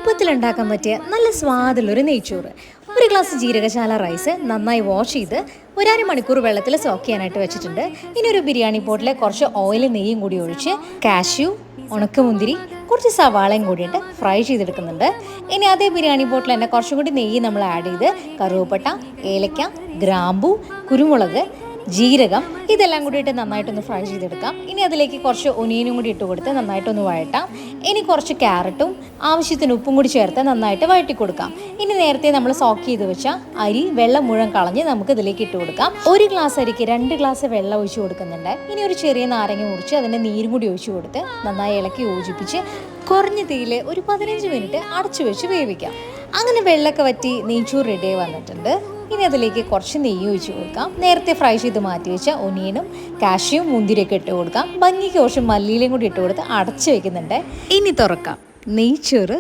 എളുപ്പത്തിലുണ്ടാക്കാൻ പറ്റിയ നല്ല സ്വാദിലൊരു നെയ്ച്ചോറ്. ഒരു ഗ്ലാസ് ജീരകശാല റൈസ് നന്നായി വാഷ് ചെയ്ത് ഒരു അരമണിക്കൂർ വെള്ളത്തിൽ സോക്ക് ചെയ്യാനായിട്ട് വെച്ചിട്ടുണ്ട്. ഇനി ഒരു ബിരിയാണി പോട്ടിൽ കുറച്ച് ഓയിൽ നെയ്യും കൂടി ഒഴിച്ച് കാഷ്യൂ, ഉണക്കമുന്തിരി, കുറച്ച് സവാളയും കൂടിയിട്ട് ഫ്രൈ ചെയ്തെടുക്കുന്നുണ്ട്. ഇനി അതേ ബിരിയാണി പോട്ടിൽ തന്നെ കുറച്ചും കൂടി നെയ്യ് നമ്മൾ ആഡ് ചെയ്ത് കറുവപ്പട്ട, ഏലക്ക, ഗ്രാമ്പൂ, കുരുമുളക്, ജീരകം ഇതെല്ലാം കൂടിയിട്ട് നന്നായിട്ടൊന്ന് ഫ്രൈ ചെയ്തെടുക്കാം. ഇനി അതിലേക്ക് കുറച്ച് ഒനിയനും കൂടി ഇട്ട് കൊടുത്ത് നന്നായിട്ടൊന്ന് വഴട്ടാം. ഇനി കുറച്ച് ക്യാരറ്റും ആവശ്യത്തിന് ഉപ്പും കൂടി ചേർത്ത് നന്നായിട്ട് വഴറ്റി കൊടുക്കാം. ഇനി നേരത്തെ നമ്മൾ സോക്ക് ചെയ്ത് വെച്ച അരി വെള്ളം മുഴുവൻ കളഞ്ഞ് നമുക്ക് ഇതിലേക്ക് ഇട്ട് കൊടുക്കാം. ഒരു ഗ്ലാസ് അരിക്ക് 2 ഗ്ലാസ് വെള്ളം ഒഴിച്ച് കൊടുക്കുന്നുണ്ട്. ഇനി ഒരു ചെറിയ നാരങ്ങ മുറിച്ച് അതിൻ്റെ നീരും കൂടി ഒഴിച്ച് കൊടുത്ത് നന്നായി ഇളക്കി യോജിപ്പിച്ച് കുറഞ്ഞ തീയിൽ ഒരു 15 മിനിറ്റ് അടച്ചു വെച്ച് വേവിക്കാം. അങ്ങനെ വെള്ളമൊക്കെ വറ്റി നെയ്ച്ചോറ് റെഡിയായി വന്നിട്ടുണ്ട്. ഇനി അതിലേക്ക് കുറച്ച് നെയ്യ് ഒഴിച്ച് കൊടുക്കാം. നേരത്തെ ഫ്രൈ ചെയ്ത് മാറ്റി വെച്ച ഒനിയനും കാഷ്യും മുന്തിരിയൊക്കെ ഇട്ട് കൊടുക്കാം. ഭംഗിക്ക് കുറച്ച് മല്ലിയിലും കൂടി ഇട്ട് കൊടുത്ത് അടച്ച് വെക്കുന്നുണ്ട്. ഇനി തുറക്കാം. നെയ്ച്ചോറ്